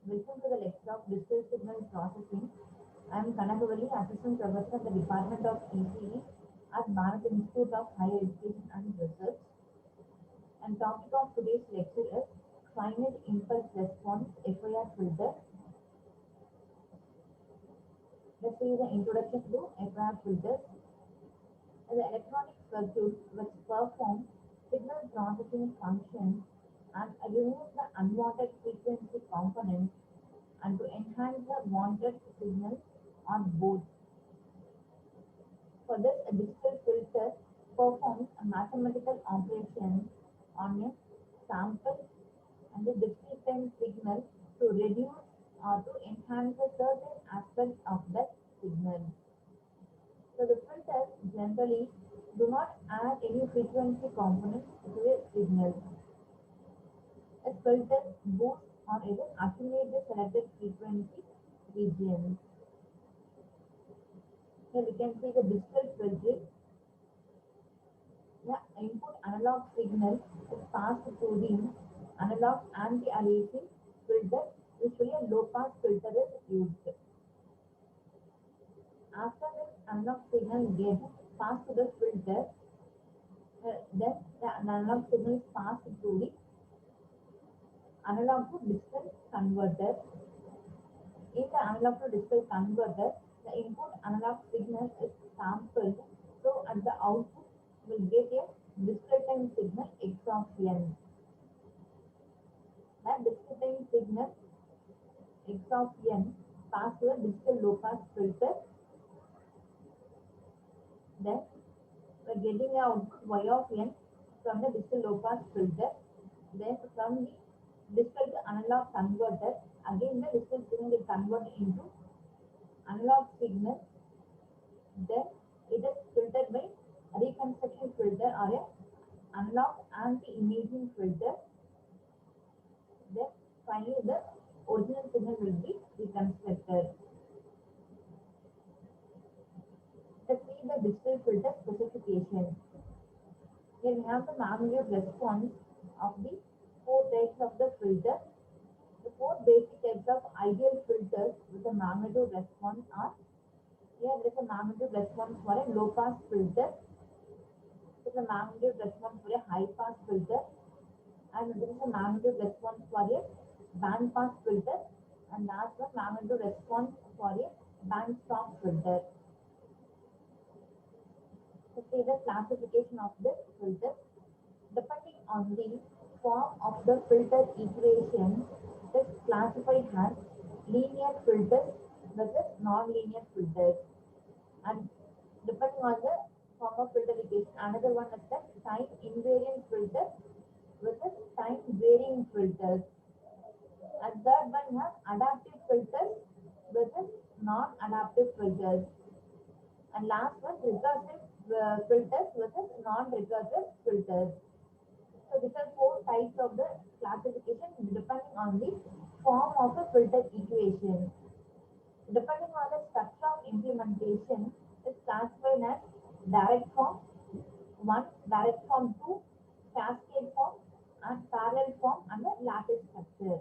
Welcome to the lecture of Digital Signal Processing. I am Kanagavalli, Assistant Professor at the Department of ECE at Bharat Institute of Higher Education and Research. And topic of today's lecture is Finite Impulse Response FIR filter. Let's see the introduction to FIR filters. The electronic circuit which perform signal processing functions and remove the unwanted frequency components and to enhance the wanted signal on board. For this, a digital filter performs a mathematical operation on a sample and a discrete signal to reduce or to enhance a certain aspect of that signal. So the filters generally do not add any frequency components to a signal. A filter boosts or even attenuates the selected frequency region. Here we can see the digital filtering. The input analog signal is passed through the analog anti-aliasing filter. Usually a low-pass filter is used. After the analog signal gets passed to the filter, then the analog signal is passed through the analog to digital converter. In the analog to digital converter, the input analog signal is sampled, so at the output will get a discrete time signal x of n. That discrete time signal x of n pass to a digital low pass filter. Then we are getting a output y of n from the digital low pass filter. Then from the digital to analog converter, again the digital signal is converted into analog signal. Then it is filtered by a reconstruction filter or a analog anti-imaging filter. Then finally the original signal will be reconstructed. Let's see the digital filter specification. Here we have the magnitude response of the four types of the filter. The four basic types of ideal filters with a magnitude response are: here there is a magnitude response for a low pass filter, there is a magnitude response for a high pass filter, and there is a magnitude response for a band pass filter, and last one magnitude response for a band stop filter. Let's see the classification of the filter. Depending on the form of the filter equation, it is classified as linear filters versus non-linear filters. And depending on the form of filter equation, another one is the time invariant filter versus time varying filters. And third one has adaptive filters versus non-adaptive filters. And last one recursive filters versus non-recursive filters. So these are four types of the classification depending on the form of a filter equation. Depending on the structure of implementation, is classified as direct form 1, direct form 2, cascade form, and parallel form, and the lattice structure.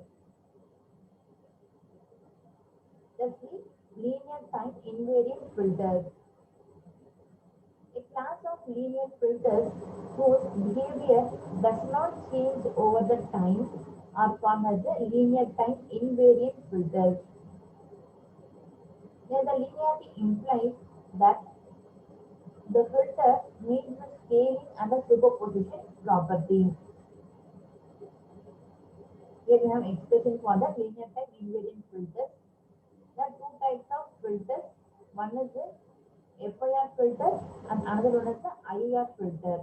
Let's see linear time invariant filters. A class of linear filters whose behavior does not change over the time are called as the linear time invariant filters. Here the linearity implies that the filter meets the scaling and the superposition property. Here we have expression for the linear time invariant filters. There are two types of filters. One is the FIR filter and another one is the IIR filter.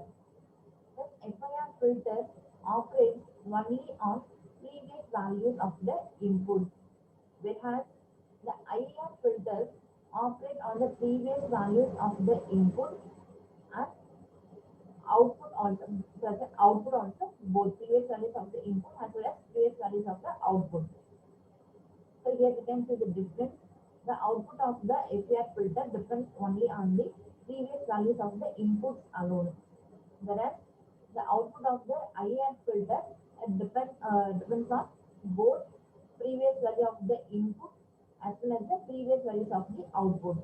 The FIR filter operates only on previous values of the input, whereas the IIR filters operate on the previous values of the input and output also both previous values of the input as well as previous values of the output. So here we can see the difference. The output of the FIR filter depends only on the previous values of the inputs alone, whereas the output of the IIR filter depends on both previous value of the input as well as the previous values of the output.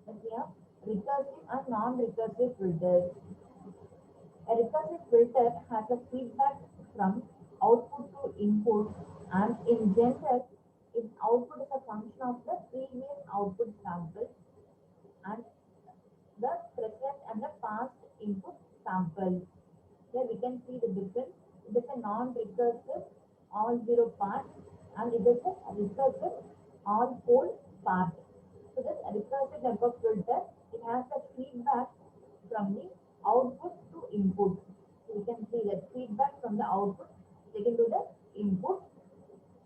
But we have recursive and non-recursive filters. A recursive filter has a feedback from output to input, and in general, its output is a function of the previous output sample and the present and the past input sample. Here we can see the difference. It is a non-recursive all zero part and it is a recursive all pole part. So this recursive network filter, it has a feedback from the output to input. So we can see that feedback from the output taken to the input,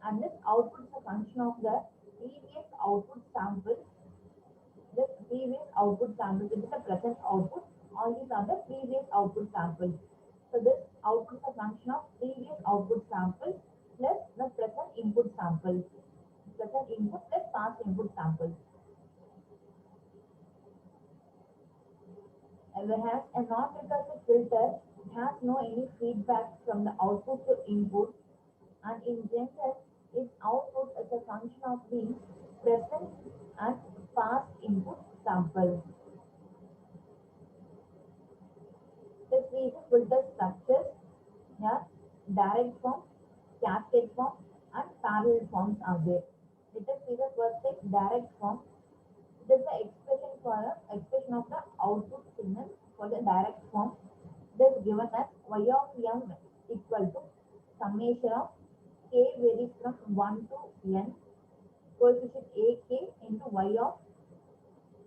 and this output is a function of the previous output sample. This previous output sample, this is the present output. All these are the previous output samples. So this output is a function of previous output sample plus the present input sample. Present input plus past input sample. And whereas a non-recursive filter has no any feedback from the output to input, and in general, its output is a function of the present and past input sample. The three filter structures here, direct form, cascade form, and parallel forms are there. Let us see the first thing, direct form. It is the expression of the output signal for the direct form. It is given as y of m equal to summation of k varies from 1 to n, coefficient ak into y of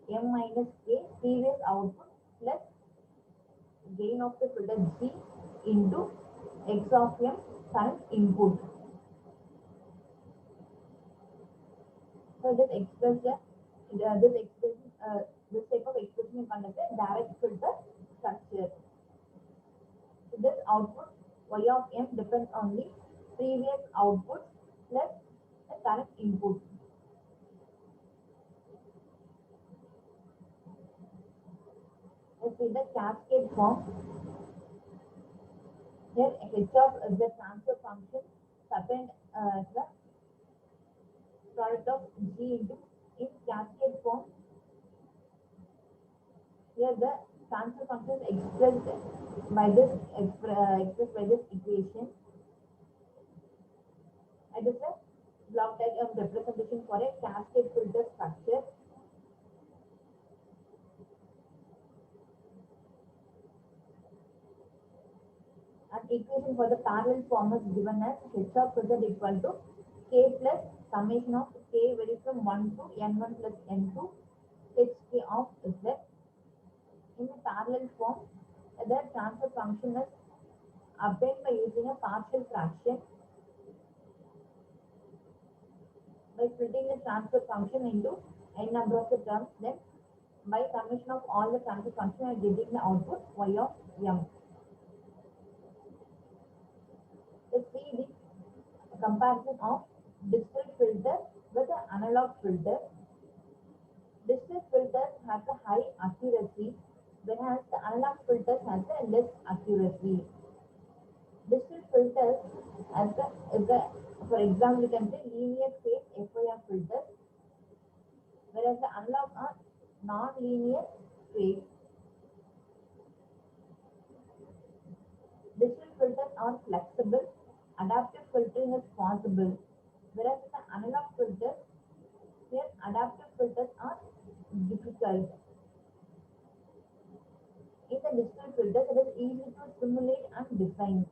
m minus k previous output plus gain of the filter g into x of m current input. So this expression, this type of expression is called as a direct filter structure. So this output y of m depends on the previous output plus the current input. Let's see the cascade form. Here h of the transfer function depends the product of g into in cascade form. Here the transfer function is expressed by this equation. It is a block diagram representation for a cascade filter structure. And equation for the parallel form is given as h of z equal to k plus summation of k varies from 1 to n1 plus n2 hk of z. In the parallel form, the transfer function is obtained by using a partial fraction by splitting the transfer function into n number of the terms. Then by summation of all the transfer functions, are getting the output y of m. Let's see the comparison of digital filter with the analog filter. Digital filters have a high accuracy, whereas the analog filters has a less accuracy. Digital filters for example, you can say linear phase FIR filters, whereas the analog are non-linear phase. Digital filters are flexible, adaptive filtering is possible, whereas the analog filters, here adaptive filters are difficult. In the digital filters, it is easy to simulate and design,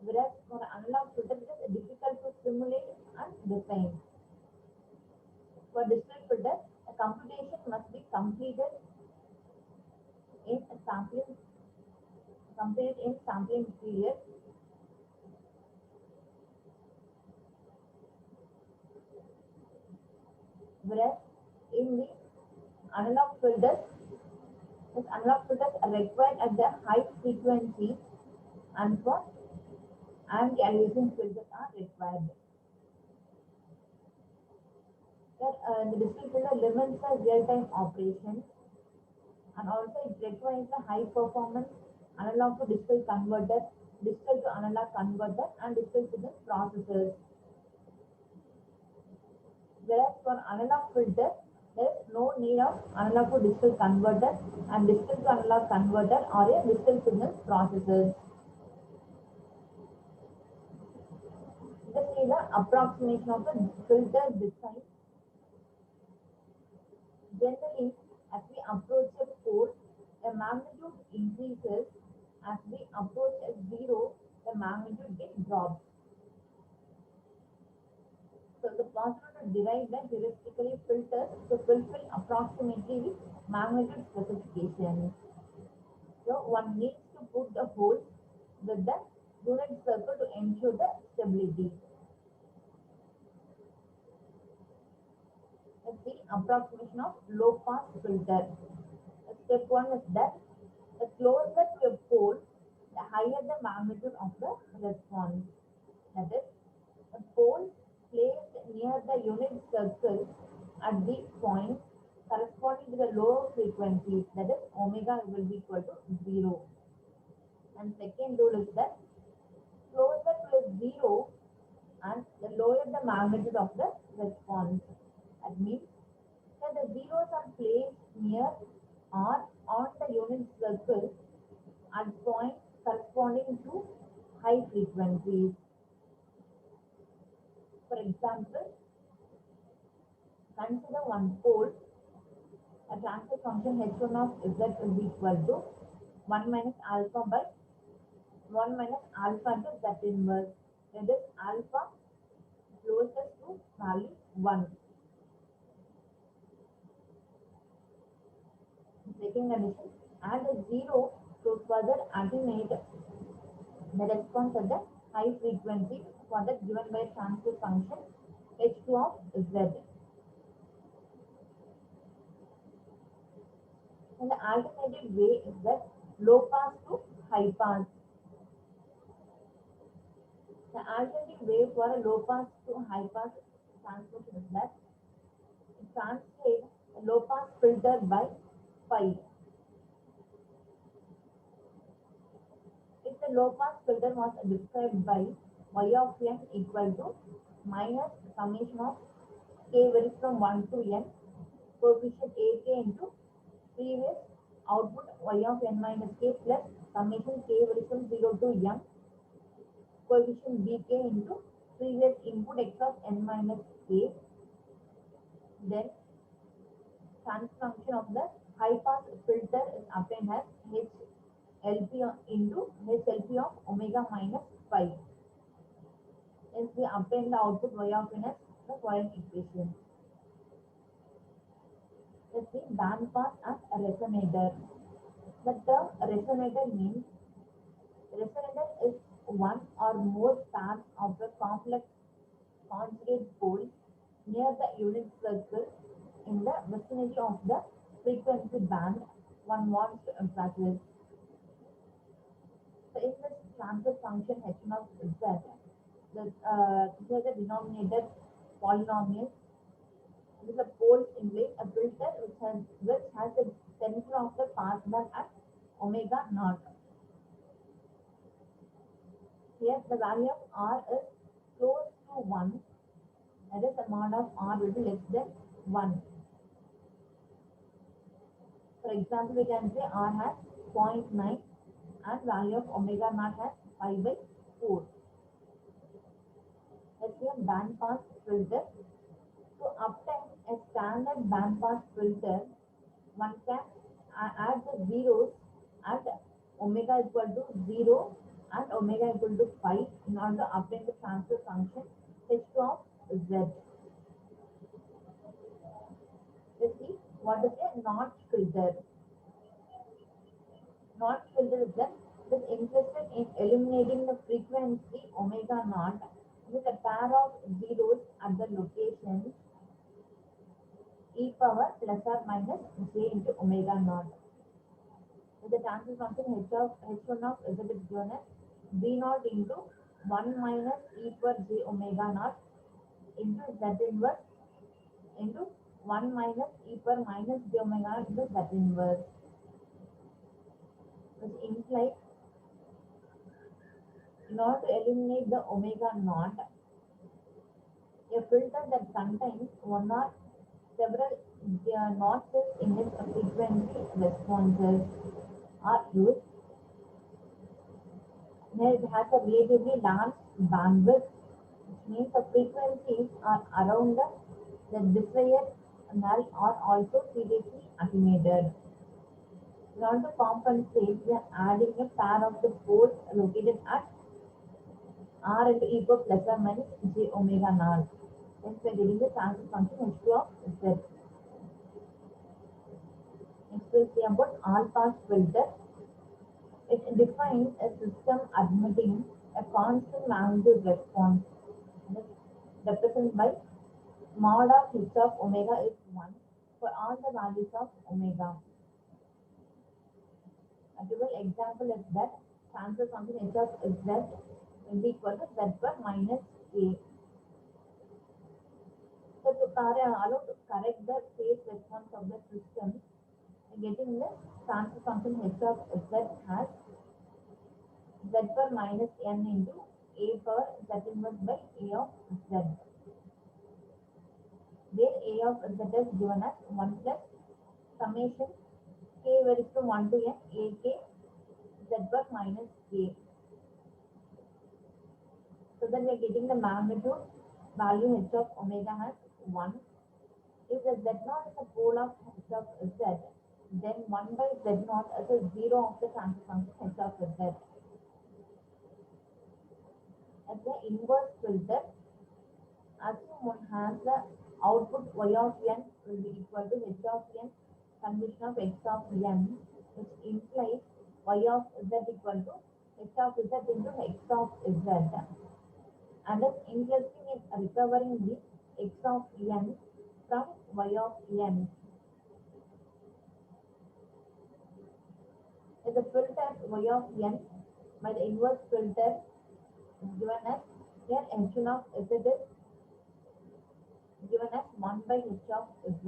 whereas for analog filters, it is difficult to simulate and design. For digital filters, a computation must be completed in sampling period. Whereas in the analog filters, analog filters are required at the high frequency, and for anti-aliasing filters are required. The digital filter limits the real-time operation, and also it requires a high performance analog to digital converter digital to analog converter and digital signal processors. Whereas for analog filter, there is no need of analog to digital converter and digital to analog converter or a digital signal processor. This is the approximation of the filter design. Generally, as we approach a pole, the magnitude increases. As we approach a zero, the magnitude gets dropped. So the possible to derive the heuristically filters to fulfill approximately the magnitude specification. So one needs to put the hole with the unit circle to ensure the stability. Let's see approximation of low pass filter. Step one is that the closer to a pole, the higher the magnitude of the response. That is, a pole placed near the unit circle at the point corresponding to the lower frequency, that is omega will be equal to 0. And second rule is that closer to a 0 and the lower the magnitude of the response. That means that the zeros are placed near or on the unit circle at points corresponding to high frequencies. For example, consider one pole, a transfer function h1 of z is equal to 1 minus alpha by 1 minus alpha into z inverse. That is alpha closest to value 1. Second condition, add a 0 to further attenuate the response at the high frequency for the given by transfer function h2 of z. And the alternative way is that low pass to high pass. The alternative way for a low pass to high pass transmission is that translate a low pass filter by phi. If the low pass filter was described by y of n equal to minus summation of k varies from 1 to n coefficient ak into previous output y of n minus k plus summation k varies from 0 to m coefficient bk into previous input x of n minus k, then transfer function of the high pass filter is obtained as h LP into h LP of omega minus phi. Hence we obtain the output y of n as the following equation. Let's see band pass as a resonator. The term resonator means resonator is one or more pairs of the complex conjugate poles near the unit circle in the vicinity of the frequency band one wants to emphasize. So in this transfer function h1 of z, here the denominator polynomial, this is a pole in place, a filter which has the center of the pass band at omega naught. Here the value of r is close to 1, that is the mod of r will be less than 1. For example, we can say r has 0.9 and value of omega naught has 5 by 4. Let's see a band pass filter. To obtain a standard band pass filter, one can add the zeros at omega equal to 0 and omega equal to 5 in order to obtain the transfer function h2 of z. Let's see what is a notch filter. Notch filter is that it is interested in eliminating the frequency omega naught with a pair of zeros at the locations e power plus or minus j into omega naught. With the transfer function h1 of z is given as b naught into 1 minus e per j omega naught into z inverse into 1 minus e per minus j omega naught into z inverse, which implies In order to eliminate the omega naught, a filter that contains one or several notches in its frequency responses are used. It has a relatively large bandwidth, which means the frequencies are around the desired null are also seriously attenuated. In order to compensate, we are adding a pair of the poles located at r into e power plus or minus j omega naught. Hence, we are getting the transfer function h2 of z. Next, we'll see about all-pass filter. It defines a system admitting a constant magnitude response. This represented by mod of h of omega is 1 for all the values of omega. A typical example is that transfer function h of z will be equal to z per minus a. So to allow to correct the phase response of the system, getting the transfer function h of z has z per minus n into a per z inverse by a of z, where a of z is given as 1 plus summation k varies from 1 to n a k z per minus k. So then we are getting the magnitude value h of omega has 1. If the z naught is a pole of h of z, then 1 by z naught is a 0 of the transfer function h of z. As the inverse filter, assume one has the output y of n will be equal to h of n convolution of x of n, which implies y of z equal to h of z into x of z. And is interesting in recovering the x of n from y of n. If the filter y of n by the inverse filter is given as here function of z is given as 1 by h of z,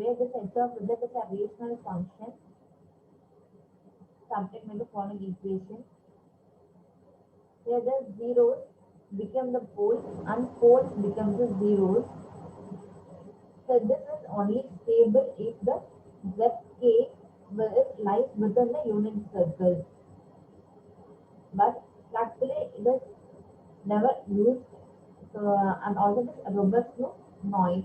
where this h of z is a rational function subject to the following equation. Here the zeros become the poles and poles become the zeros. So this is only stable if the zk lies within the unit circle. But practically it is never used, and also it is robust to noise.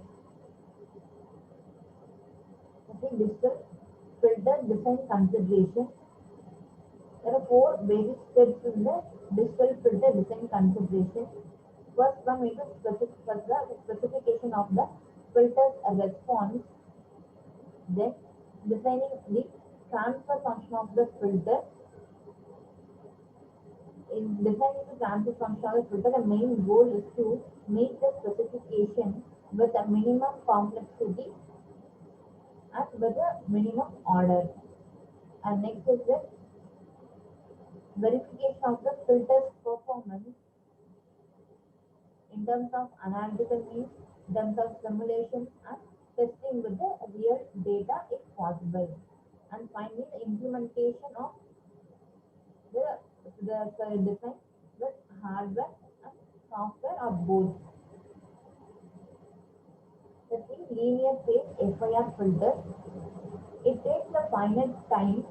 Okay, digital filter design consideration. There are 4 basic steps in the digital filter design consideration. First one is the specification of the filter's response, then defining the transfer function of the filter. In defining the transfer function of the filter, the main goal is to meet the specification with a minimum complexity and with a minimum order. And next is the verification of the filter's performance in terms of analytical means, in terms of simulation and testing with the real data if possible. And finally, the implementation of the design with hardware and software or both. The linear phase FIR filter, it takes a finite time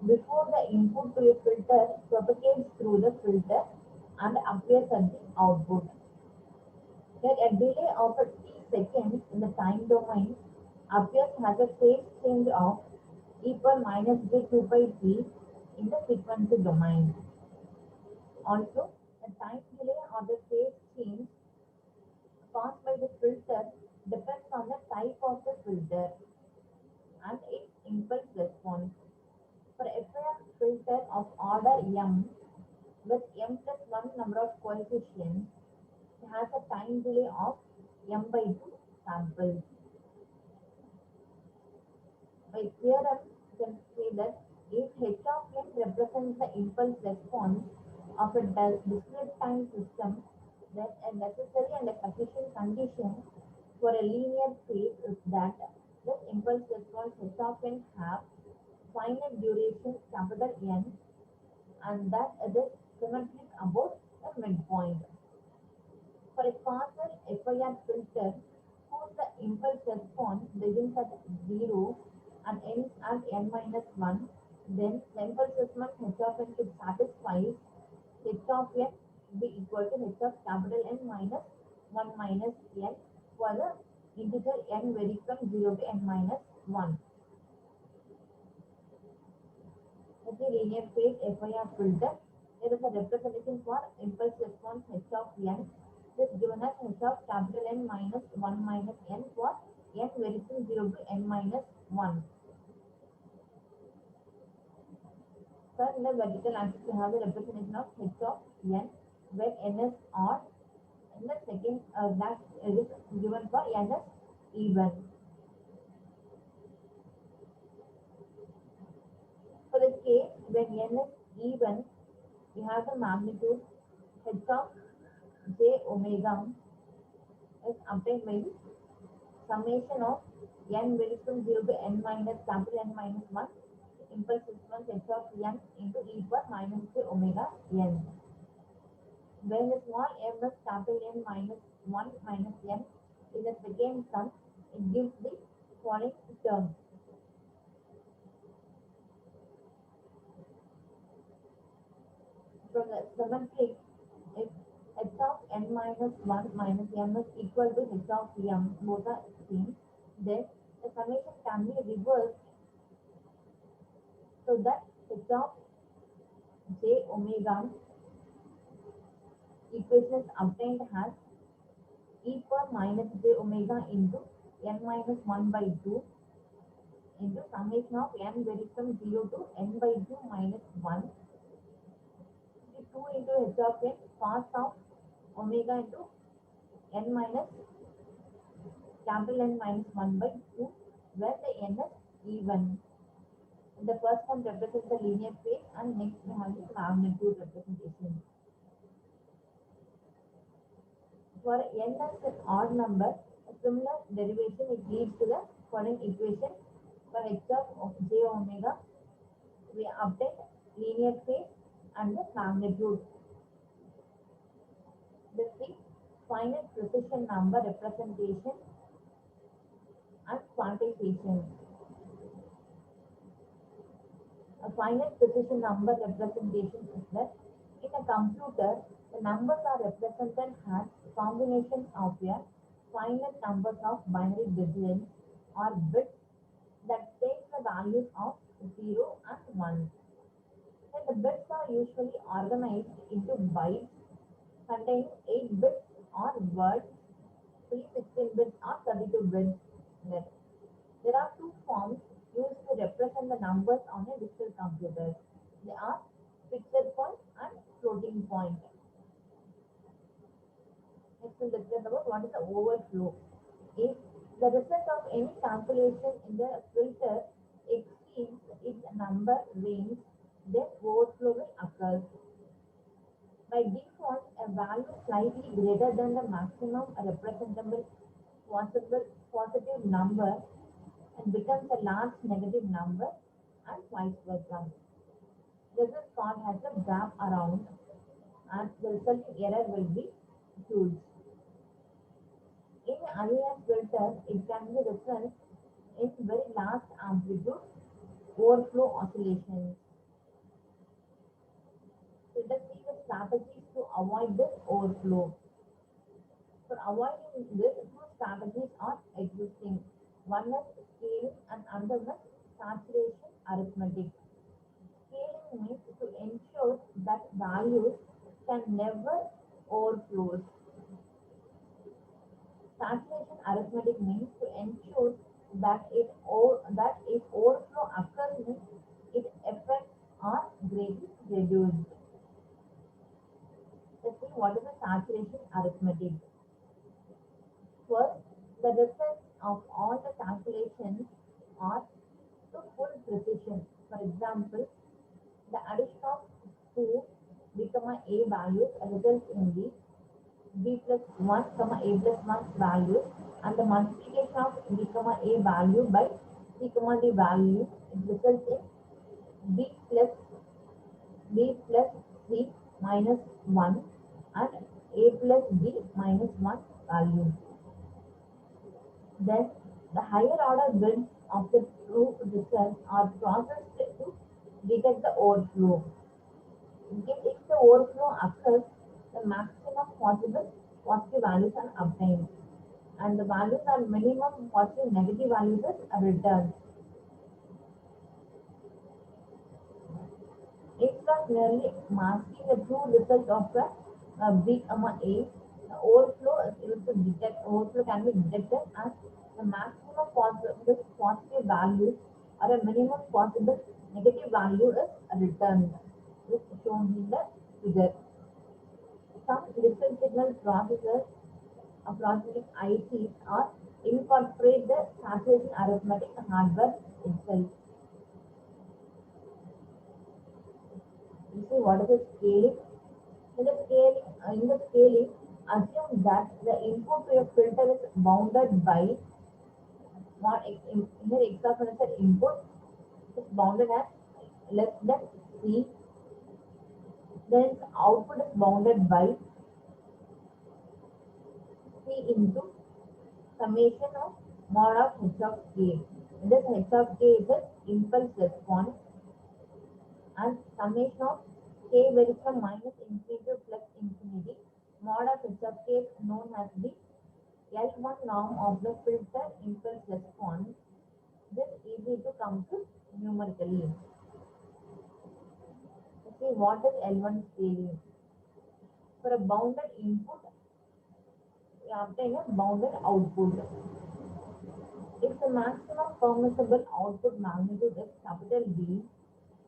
before the input to a filter propagates through the filter and appears at the output. Here, a delay of a t seconds in the time domain appears as a phase change of e power minus j 2 pi t in the frequency domain. Also, the time delay or the phase change caused by the filter depends on the type of the filter and its impulse response. For FIR filter of order m with m plus 1 number of coefficients, it has a time delay of m by 2 samples. By theorem, you can say that if h of n represents the impulse response of a discrete time system, then a necessary and a sufficient condition for a linear phase is that this impulse response h of n have finite duration capital N, and that it is symmetric about the midpoint. For a partial FIR filter whose the impulse response begins at 0 and ends at n minus 1, then the impulse response h of n should satisfy h of n be equal to h of capital N minus 1 minus n for the integer n varies from 0 to n minus 1. With the linear phase FIR filter, there is a representation for impulse response h of n. This is given as h of capital N minus 1 minus n for n varies from 0 to n minus 1. So in the vertical axis we have the representation of h of n where n is odd. In the second that is given for n is even. For the case when n is even, we have the magnitude h of j omega is obtained by the summation of n varies from 0 to n minus capital N minus 1 impulse response h of n into e power minus j omega n. When the small m is capital N minus 1 minus n in the second sum, it gives the following term. From the symmetry, if h of n minus 1 minus m is equal to h of m, both are same, then the summation can be reversed so that h of j omega equation is obtained as e power minus j omega into n minus 1 by 2 into summation of n varies from 0 to n by 2 minus 1. The 2 into h of n cos of omega into n minus capital N minus 1 by 2 where the n is even. The first one represents the linear phase and next we have the magnitude representation. For n as an odd number, a similar derivation it leads to the following equation. For h of j omega, we obtain linear phase and the magnitude. This is finite precision number representation and quantization. A finite precision number representation is that in a computer, the numbers are represented as combinations of a finite numbers of binary digits or bits that take the values of 0 and 1. Then the bits are usually organized into bytes containing 8 bits or words, 16 bits or 32 bits. There are two forms used to represent the numbers on a digital computer. They are fixed point and floating point. Next we'll discuss about what is the overflow. If the result of any calculation in the filter exceeds its number range, then overflow will occur. By default, a value slightly greater than the maximum representable possible positive number and becomes a large negative number and vice versa. This is called as a wrap around and the resulting error will be huge. In IIS filter, it can be result in very large amplitude overflow oscillations. So let us see the strategies to avoid this overflow. For avoiding this, two strategies are existing. One is scaling and another is saturation arithmetic. Scaling means to ensure that values can never overflow. Saturation arithmetic means to ensure that if overflow occurs, its effects are greatly reduced. Let's see what is the saturation arithmetic. First, the results of all the calculations are to full precision. For example, the addition of 2 become a values results in the b plus 1 comma a plus 1 values and the multiplication of b comma a value by c comma d value it results in b plus c minus 1 and a plus b minus 1 value. Then the higher order bits of the true result are processed to detect the overflow. If the overflow occurs, the maximum possible positive values are obtained and the values are minimum positive negative values are returned. Instead of merely masking the true result of a B, A, the overflow can be detected as the maximum possible positive value or a minimum possible negative value is returned, which is shown in the figure. Some digital signal processors processing ICs are incorporate the saturation arithmetic hardware itself. You see what is the scaling? In the scaling, assume that the input to a filter is bounded by not in the exponential input is bounded as less than c, then its output is bounded by c into summation of mod of h of k. This h of k is the impulse response and summation of k varies from minus infinity to plus infinity. Mod of h of k is known as the L1 norm of the filter impulse response. This is easy to compute numerically. See what is L1 scaling? For a bounded input, we obtain a bounded output. If the maximum permissible output magnitude is capital B,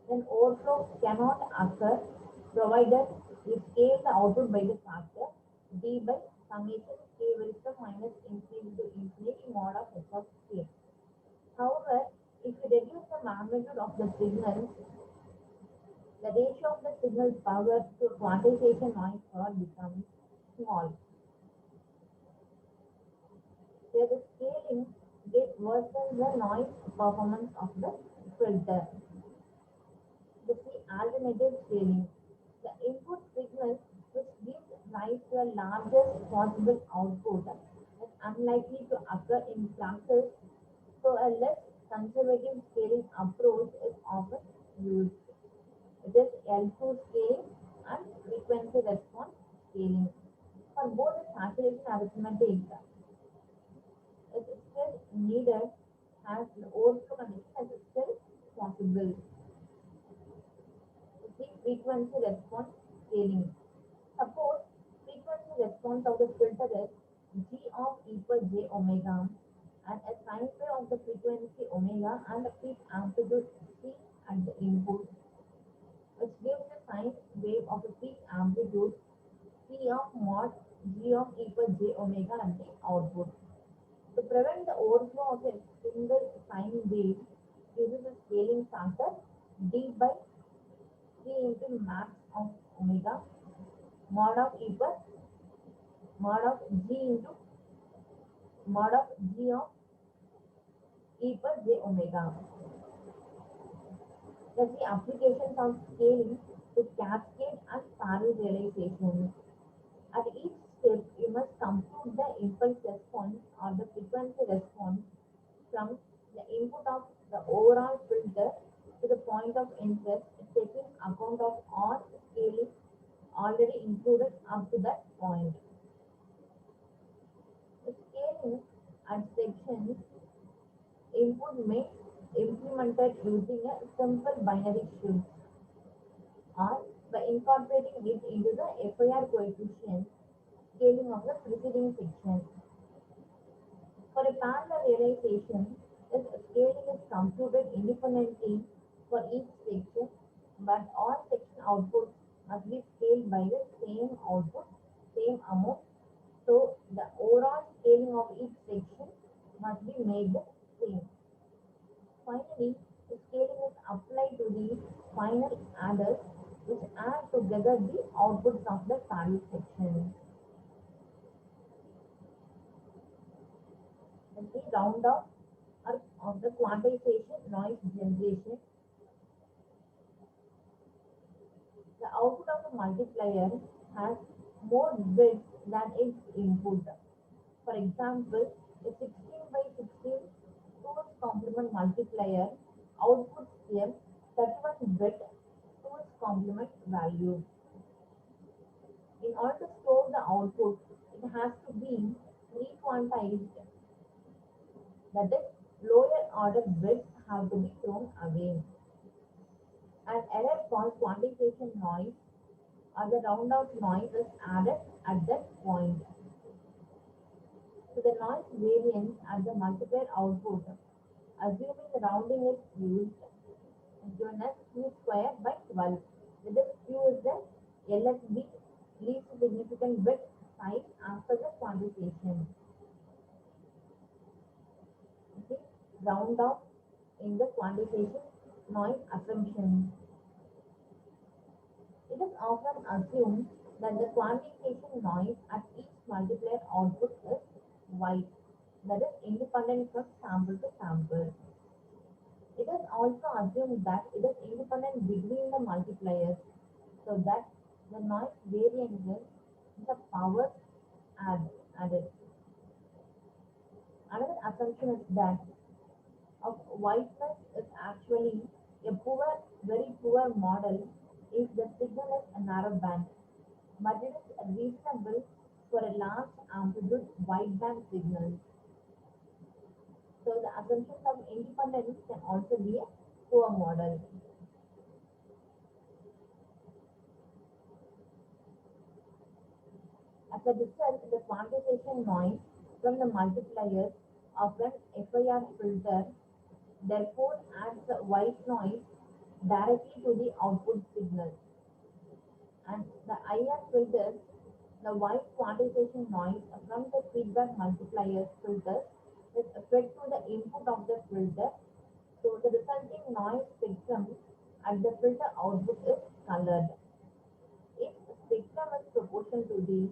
then overflow cannot occur provided we scale the output by the factor d by summation k varies from minus infinity to infinity mod of h of k. However, if we reduce the magnitude of the signal, the ratio of the signal power to quantization noise power becomes small. Here the scaling gets worsens the noise performance of the filter. The alternative scaling. The input signal which gives rise to a largest possible output is unlikely to occur in classes, so a less conservative scaling approach is often used. It is L2 scaling and frequency response scaling. For both the saturation arithmetic is still needed as the overflow condition is still possible. The frequency response scaling. Suppose frequency response of the filter is g of e per j omega and a sine wave of the frequency omega and a peak amplitude c at the input, which gives the sine wave of the peak amplitude c of mod g of e per j omega at the output. To prevent the overflow of a single sine wave, uses a scaling factor d by 3 into max of omega mod of e per mod of g into mod of g of e per j omega. That's the applications of scaling to cascade and parallel realization. At each step, you must compute the impulse response or the frequency response from the input of the overall filter to the point of interest, taking account of all scaling already included up to that point. The scaling and sections input may implemented using a simple binary shift or by incorporating it into the FIR coefficient scaling of the preceding section. For a parallel realization, this scaling is computed independently for each section, but all section outputs must be scaled by the same output, same amount. So the overall scaling of each section must be made the same. Finally, the scaling is applied to the final adders which add together the outputs of the parallel section. And the round off of the quantization noise generation. The output of the multiplier has more bits than its input. For example, a 16 by 16 2's complement multiplier outputs a 31 bit 2's complement value. In order to store the output, it has to be re-quantized, that is, lower order bits have to be thrown away. An error called quantization noise or the round off noise is added at that point. So the noise variance at the multiplier output, assuming the rounding is used, is given as q square by 12. This q is the LSB, least significant bit size after the quantization. Okay, round off in the quantization noise assumption. It is often assumed that the quantization noise at each multiplier output is white, that is independent from sample to sample. It is also assumed that it is independent between the multipliers, so that the noise variance is the power added. Another assumption is that of whiteness is actually a poor, very poor model if the signal is a narrow band, but it is reasonable for a large amplitude wideband signal. So the assumption of independence can also be a poor model. As a result, the quantization noise from the multipliers of an FIR filter therefore adds the white noise directly to the output signal. And the IR filters the white quantization noise from the feedback multiplier filter is fed to the input of the filter. So the resulting noise spectrum at the filter output is colored. If the spectrum is proportional to the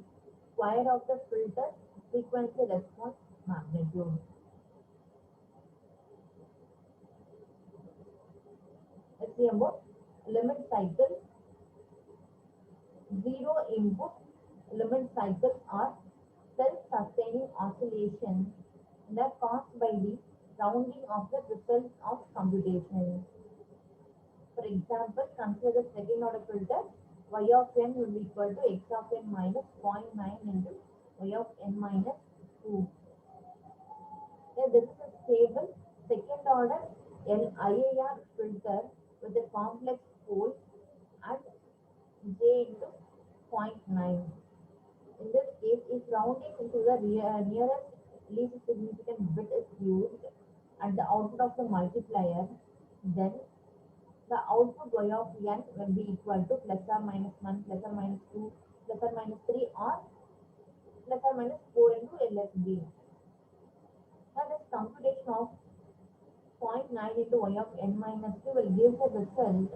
square of the filter frequency response magnitude. Let's see about limit cycle. Zero input limit cycles are self-sustaining oscillations that are caused by the rounding of the results of computation. For example, consider the second order filter. Y of n will be equal to x of n minus 0.9 into y of n minus 2. Here this is a stable second order LIAR filter with a complex pole at j into 0.9. In this case, if rounding into the nearest least significant bit is used at the output of the multiplier, then the output y of n will be equal to plus or minus 1, plus or minus 2, plus or minus 3, or plus or minus 4 into LSB. Now this computation of 0.9 into y of n minus 2 will give the result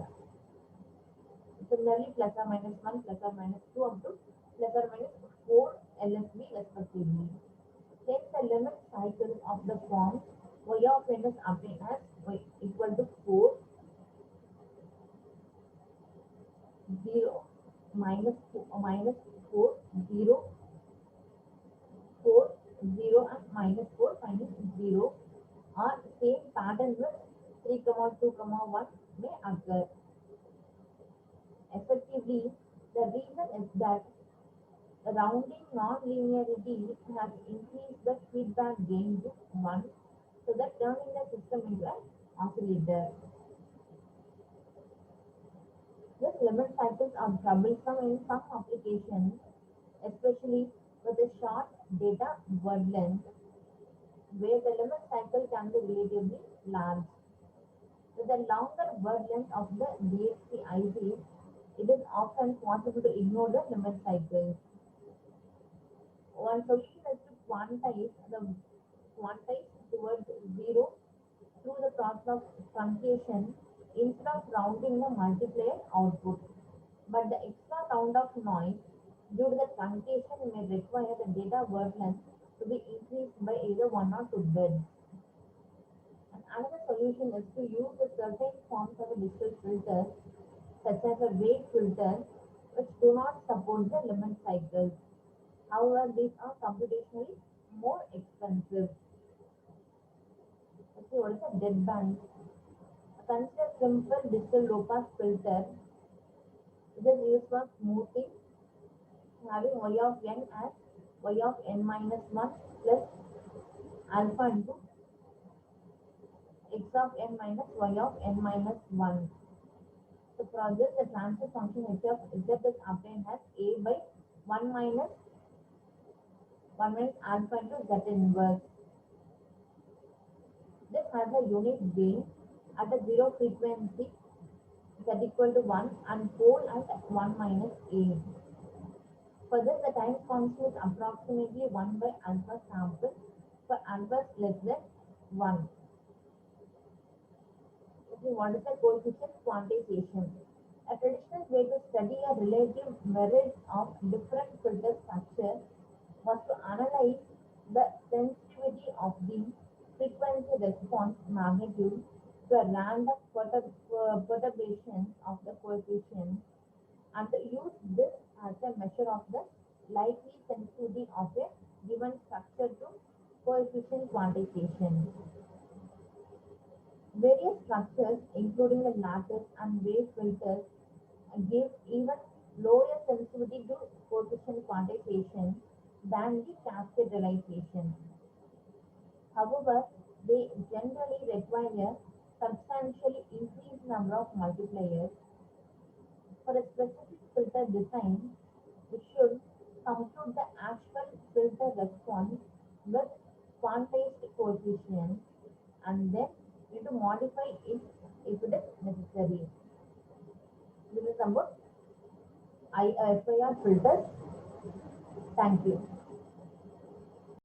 similarly plus or minus 1, plus or minus 2 up to plus or minus 4 LSB respectively. Take the limit cycle of the form y of n is obtained as y equal to 4, 0, minus 4, minus 4, 0, 4, 0 and minus 4, minus 0 or same pattern with 3, 2, 1 may occur. Effectively, the reason is that rounding non-linearity has increased the feedback gain to 1, so that turning the system into an oscillator. These limit cycles are troublesome in some applications, especially with a short data word length, where the limit cycle can be relatively large. With a longer word length of the DSP ICs, it is often possible to ignore the limit cycles. One solution is to quantize towards zero through the process of truncation instead of rounding the multiplier output. But the extra round of noise due to the truncation may require the data word length to be increased by either 1 or 2 bits. And another solution is to use the certain forms of a digital filter such as a rate filter, which do not support the limit cycles. However, these are computationally more expensive. Okay, what is a deadband? Consider simple digital low-pass filter. It is used for smoothing, having y of n as y of n minus 1 plus alpha into x of n minus y of n minus 1. So for this, the transfer function h of z is obtained as a by 1 minus 1 minus alpha into z inverse. This has a unique gain at a zero frequency z equal to 1 and pole at 1 minus a. For this, the time constant is approximately 1 by alpha sample for alpha is less than 1. Okay, what is the coefficient quantization? A traditional way to study a relative merit of different filter structure was to analyze the sensitivity of the frequency response magnitude to a random perturbation of the coefficient and use this as a measure of the likely sensitivity of a given structure to coefficient quantization. Various structures, including the lattice and wave filters, give even lower sensitivity to coefficient quantization than the cascade realization. However, they generally require a substantially increased number of multipliers. For a specific filter design, we should compute the actual filter response with quantized coefficients and then need to modify it if it is necessary. This is about IFIR filters. Thank you.